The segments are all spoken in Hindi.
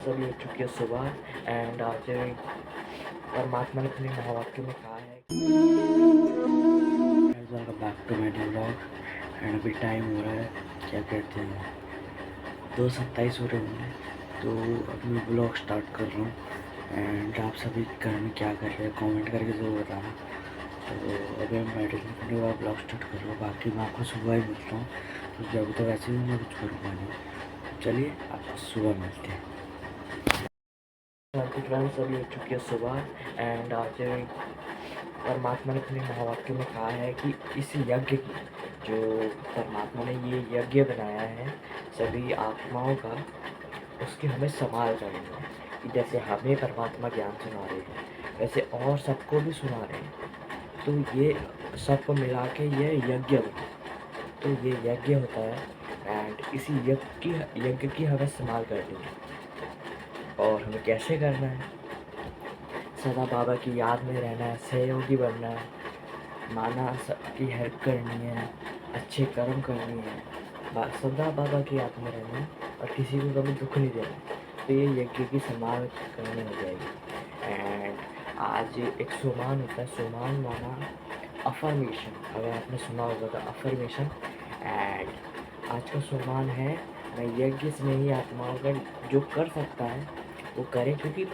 सभी हो चुकी है सुबह एंड आज परमात्मा ने अपने महावाक्य में कहा है welcome back to my new vlog. And अभी टाइम हो रहा है, क्या कहते हैं, 2:27 हो रहे होंगे। तो अभी मैं ब्लॉग स्टार्ट कर रहा हूँ एंड आप सभी घर में क्या कर रहे हैं कमेंट करके ज़रूर बताना। तो अभी मैं मेडिटेशन करने के बाद ब्लॉग स्टार्ट कर रहा हूँ, बाकी मैं आपको सुबह ही मिलता हूँ क्योंकि अभी तो वैसे भी मैं कुछ करूँगा नहीं। चलिए आपको सुबह मिलते हैं। फ्रेंड्स अभी हो चुकी है सुबह एंड आज परमात्मा ने अपने महावाक्य में कहा है कि इस यज्ञ की जो परमात्मा ने ये यज्ञ बनाया है सभी आत्माओं का, उसकी हमें संभाल करनी है। कि जैसे हमें परमात्मा ज्ञान सुना रहे हैं वैसे और सबको भी सुना रहे हैं। तो ये सबको मिला के ये यज्ञ बना, तो ये यज्ञ होता है एंड इसी यज्ञ की हमें संभाल करनी है। और हमें कैसे करना है? सदा बाबा की याद में रहना है, सहयोगी बनना है, माना सबकी हेल्प करनी है, अच्छे कर्म करनी है, सदा बाबा की याद में रहना है और किसी को कभी दुख नहीं देना। तो ये यज्ञ की संभाल करनी हो जाएगी। एंड आज एक सोमान होता है, सोमान माना अफर्मेशन, अगर आपने सुना होगा तो अफर्मेशन। एंड आज का सोमान है मैं यज्ञ से नहीं आत्माओं का जो कर सकता है वो करे, क्योंकि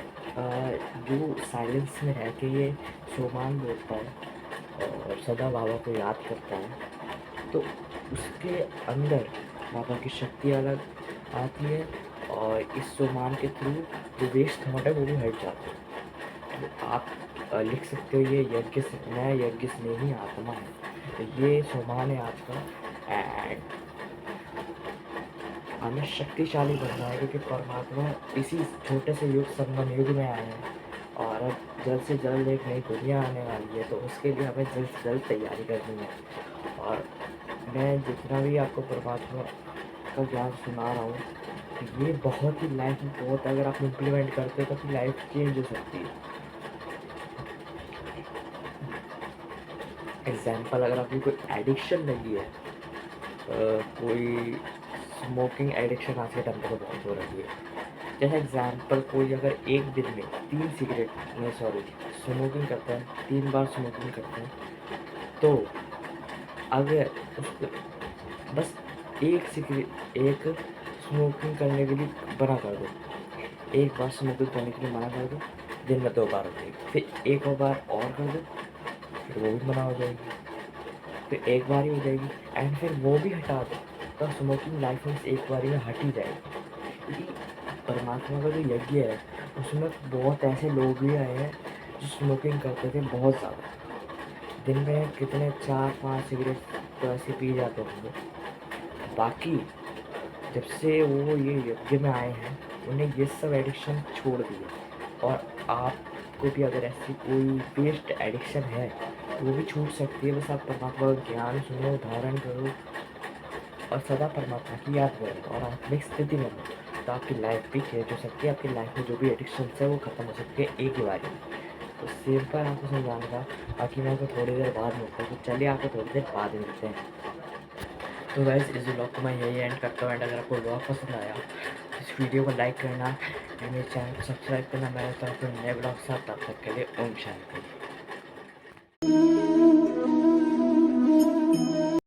जो साइलेंस में रह के ये सोमान बोलता है और सदा बाबा को याद करता है तो उसके अंदर बाबा की शक्ति अलग आती है और इस सोमान के थ्रू जो वेस्ट थॉट है वो भी हट जाता है। तो आप लिख सकते हो ये यज्ञ से मैं यज्ञ से नहीं आत्मा है, तो ये सोमान है आपका। एंड हमें शक्तिशाली बनना है क्योंकि परमात्मा इसी छोटे से युग संगम युग में आए हैं और अब जल्द से जल्द एक नई दुनिया आने वाली है, तो उसके लिए हमें जल्द से जल्द तैयारी करनी है। और मैं जितना भी आपको परमात्मा का ज्ञान सुना रहा हूँ तो ये बहुत ही लाइफ में बहुत, अगर आप इम्प्लीमेंट करते हो तो अपनी लाइफ चेंज हो सकती है। एग्जाम्पल, अगर आपकी कोई एडिक्शन लगी है, कोई स्मोकिंग एडिक्शन आज के टाइम पर तो बहुत हो रही है। जैसे एग्जाम्पल, कोई अगर एक दिन में 3 सिगरेट नहीं सॉरी स्मोकिंग करता है, 3 बार स्मोकिंग करता है, तो अगर उसको बस एक स्मोकिंग करने के लिए मना कर दो, एक बार स्मोकिंग करने के लिए मना कर दो, दिन में 2 बार हो जाएगी, फिर एक और बार और कर दो, फिर वो भी मना हो जाएगी, फिर एक बार ही हो जाएगी एंड फिर वो भी हटा दो, तो स्मोकिंग लाइफ में से एक बार में हट ही जाएगी। क्योंकि परमात्मा का जो यज्ञ है उसमें बहुत ऐसे लोग भी आए हैं जो स्मोकिंग करते थे बहुत ज़्यादा, दिन में कितने 4-5 सिगरेट तो ऐसे पी जाते होंगे। बाकी जब से वो ये यज्ञ में आए हैं उन्हें ये सब एडिक्शन छोड़ दिए। और आपको भी अगर ऐसी कोई बेस्ट एडिक्शन है तो वो भी छूट सकती है, बस आप परमात्मा का ज्ञान सुनो, धारण करो और सदा परमात्मा की याद करो और आत्मिक स्थिति में रहो, तो आपकी लाइफ भी चेंज हो सकती है। आपकी लाइफ में जो भी एडिक्शन है वो ख़त्म हो सकती है एक ही बार में। तो सिंपल आपको समझाना था, बाकी मैं आपको थोड़ी देर बाद मिलता हूँ, तो चलिए आपको थोड़ी देर बाद मिलते हैं। तो गाइस इस व्लॉग को मैं यही एंड करता हूँ एंड अगर आपको व्लॉग पसंद आया तो इस वीडियो को लाइक करना एंड मेरे चैनल को सब्सक्राइब करना। मेरे तरफ से नए ब्लॉग साथ, तब तक के लिए ओम शांति।